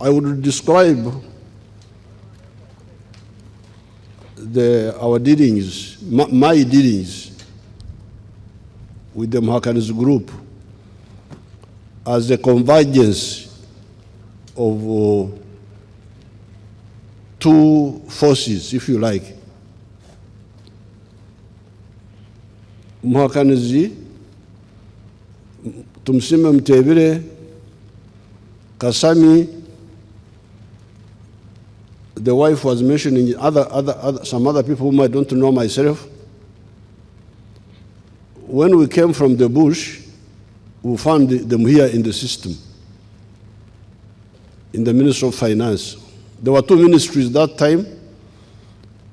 I would describe our dealings, my dealings with the Muhakanizi group as a convergence of two forces, if you like. Muhakanizi, Tumsime Mtebire, Kasami, the wife was mentioning some other people whom I don't know myself. When we came from the bush, we found them here in the system, in the Ministry of Finance. There were two ministries that time.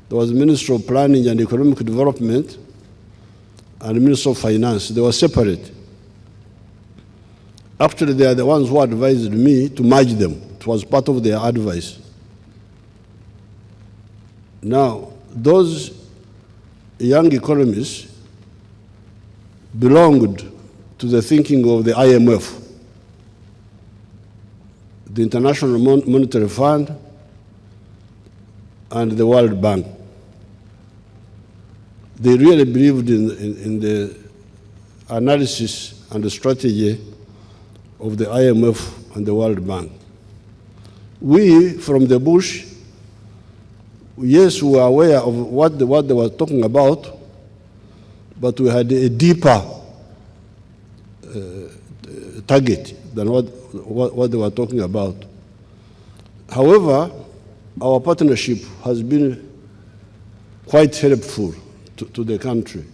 There was the Ministry of Planning and Economic Development and the Ministry of Finance. They were separate. Actually, they are the ones who advised me to merge them. It was part of their advice. Now, those young economists belonged to the thinking of the IMF, the International Monetary Fund, and the World Bank. They really believed in the analysis and the strategy of the IMF and the World Bank. We, from the bush, yes, we were aware of what they were talking about, but we had a deeper target than what they were talking about. However, our partnership has been quite helpful to the country.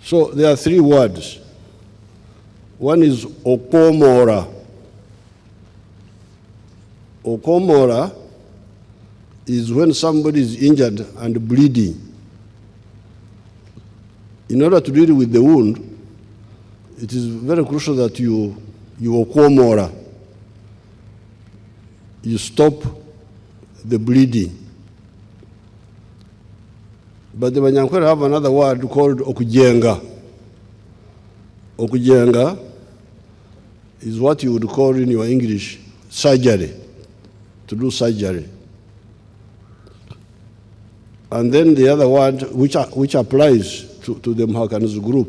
So there are three words. One is okomora. Okomora is when somebody is injured and bleeding. In order to deal with the wound, it is very crucial that you okomora. You stop the bleeding. But the Banyankore have another word called okujenga. Okujenga is what you would call in your English surgery, to do surgery. And then the other word which applies to the Muhakanizi group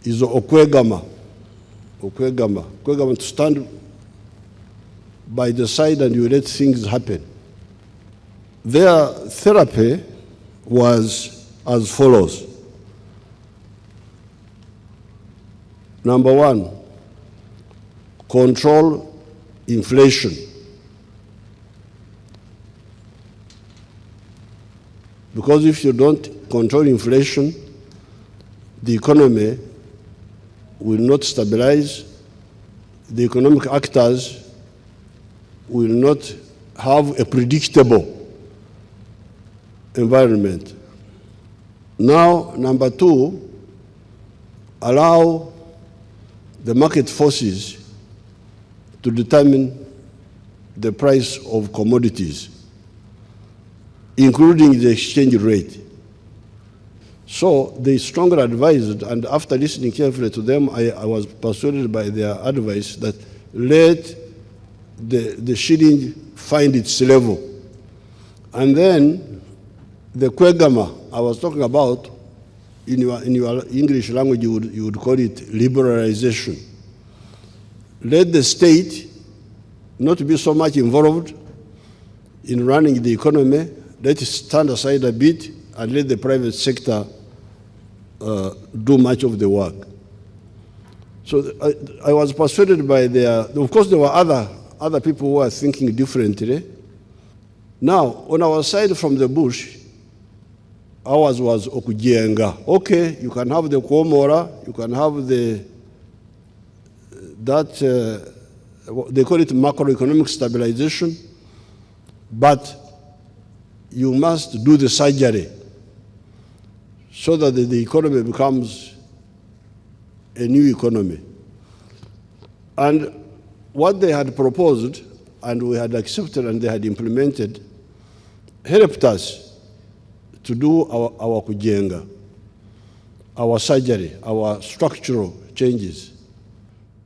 is okwegama. Okwegama. Okwegama, to stand by the side and you let things happen. Their therapy was as follows. Number one, control inflation. Because if you don't control inflation, the economy will not stabilize, the economic actors will not have a predictable environment. Now, number two, allow the market forces to determine the price of commodities, including the exchange rate. So they strongly advised, and after listening carefully to them, I was persuaded by their advice that let the shilling find its level. And then the kwegama I was talking about, in your English language, you would call it liberalization. Let the state not be so much involved in running the economy. Let it stand aside a bit and let the private sector do much of the work. So I was persuaded by of course there were other people who were thinking differently. Now, on our side from the bush, ours was okujenga. Okay, you can have the kuomora, you can have they call it macroeconomic stabilization, but you must do the surgery so that the economy becomes a new economy. And what they had proposed, and we had accepted and they had implemented, helped us to do our kujenga, our surgery, our structural changes.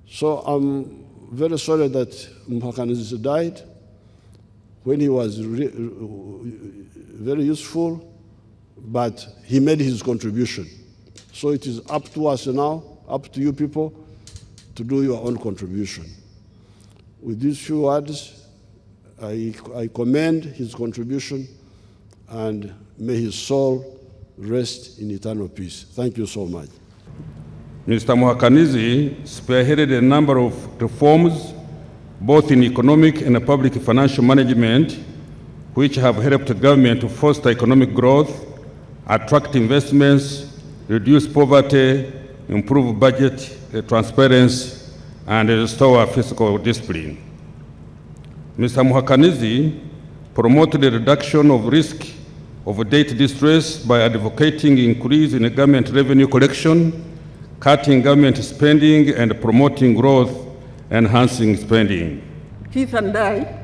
So I'm very sorry that Muhakanizi died when he was very useful, but he made his contribution. So it is up to us now, up to you people, to do your own contribution. With these few words, I commend his contribution, and may his soul rest in eternal peace. Thank you so much. Mr. Muhakanizi spearheaded a number of reforms, both in economic and public financial management, which have helped the government to foster economic growth, attract investments, reduce poverty, improve budget transparency, and restore fiscal discipline. Mr. Muhakanizi promoted the reduction of risk of debt distress by advocating increase in government revenue collection, cutting government spending, and promoting growth, enhancing spending. Keith and I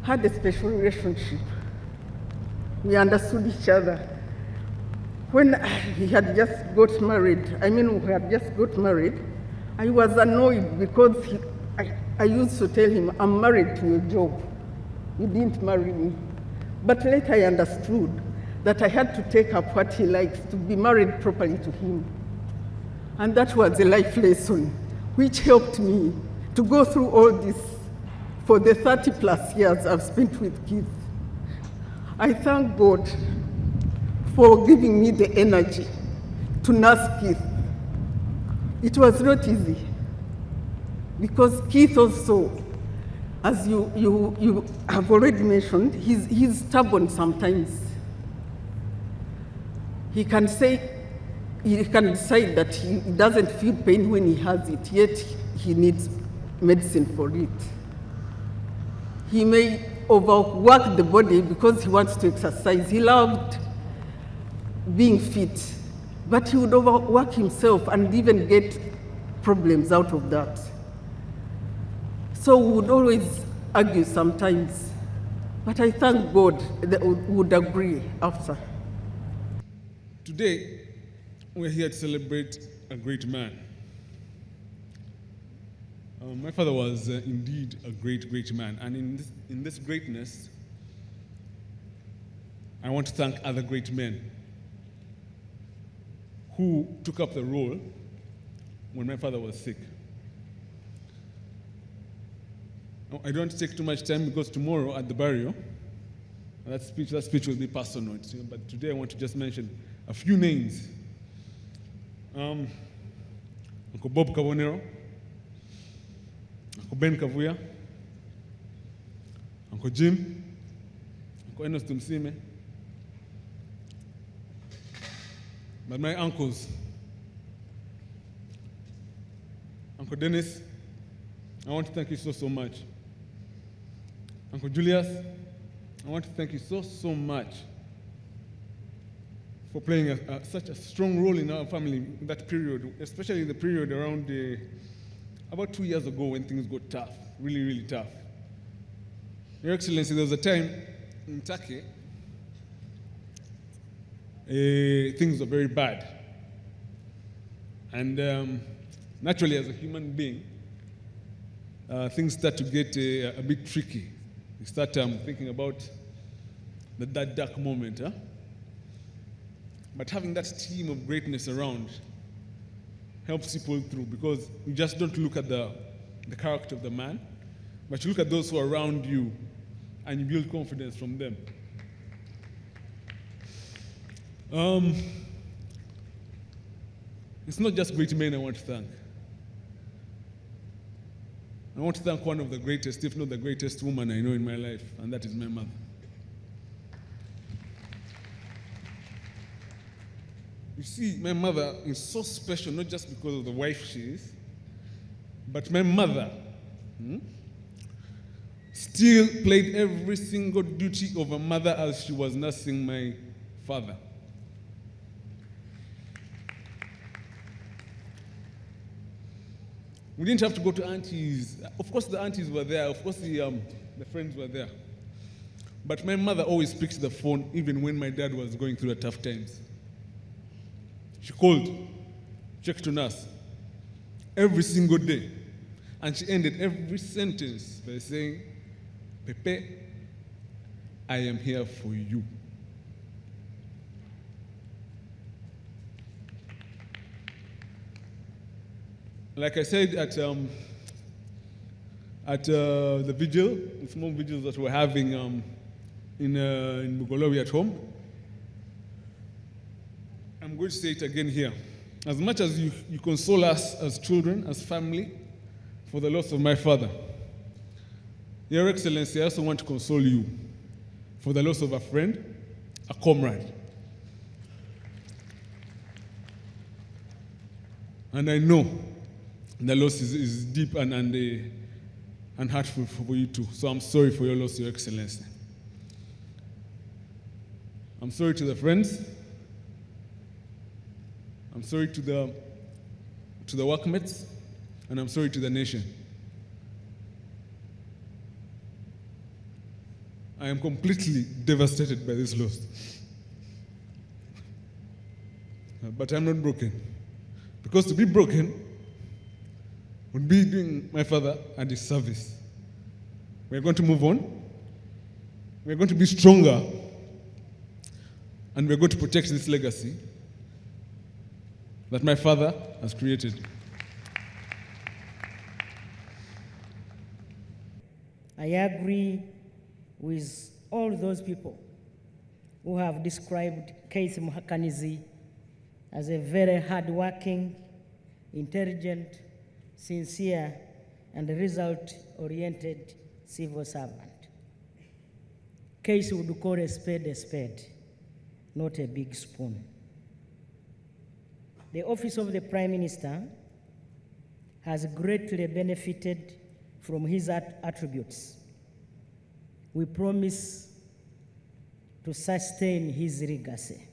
had a special relationship. We understood each other. When he had just got married, I was annoyed because I used to tell him, I'm married to your job. You didn't marry me. But later I understood that I had to take up what he likes to be married properly to him. And that was a life lesson which helped me to go through all this for the 30 plus years I've spent with Keith. I thank God for giving me the energy to nurse Keith. It was not easy because Keith also, as you have already mentioned, he's stubborn sometimes. He can decide that he doesn't feel pain when he has it, yet he needs medicine for it. He may overwork the body because he wants to exercise. He loved being fit, but he would overwork himself and even get problems out of that. So we would always argue sometimes, but I thank God that we would agree after. Today, we're here to celebrate a great man. My father was indeed a great, great man, and in this greatness, I want to thank other great men who took up the role when my father was sick. I don't want to take too much time because tomorrow at the burial, that speech will be personal. But today I want to just mention a few names. Uncle Bob Kabonero, Uncle Ben Kavuya, Uncle Jim, Uncle Enos Tumsime. But my uncles, Uncle Dennis, I want to thank you so much. Uncle Julius, I want to thank you so much for playing such a strong role in our family in that period, especially in the period around about 2 years ago when things got tough, really, really tough. Your Excellency, there was a time in Turkey, things were very bad. And naturally, as a human being, things start to get a bit tricky. You start thinking about that dark moment. But having that team of greatness around helps you pull through, because you just don't look at the character of the man, but you look at those who are around you and you build confidence from them. It's not just great men I want to thank. I want to thank one of the greatest, if not the greatest woman I know in my life, and that is my mother. You see, my mother is so special, not just because of the wife she is, but my mother still played every single duty of a mother as she was nursing my father. We didn't have to go to aunties. Of course, the aunties were there. Of course, the friends were there. But my mother always picked the phone, even when my dad was going through the tough times. She called, checked on us every single day. And she ended every sentence by saying, Pepe, I am here for you. Like I said at the vigil, the small vigils that we're having in Bugolowi at home, I'm going to say it again here. As much as you console us as children, as family, for the loss of my father, Your Excellency, I also want to console you for the loss of a friend, a comrade. And I know the loss is deep and hurtful for you too. So I'm sorry for your loss, Your Excellency. I'm sorry to the friends. I'm sorry to the workmates, and I'm sorry to the nation. I am completely devastated by this loss. But I'm not broken. Because to be broken would be doing my father a disservice. We're going to move on. We're going to be stronger. And we're going to protect this legacy that my father has created. I agree with all those people who have described Keith Muhakanizi as a very hard-working, intelligent, sincere, and result-oriented civil servant. Keith would call a spade, not a big spoon. The office of the Prime Minister has greatly benefited from his attributes. We promise to sustain his legacy.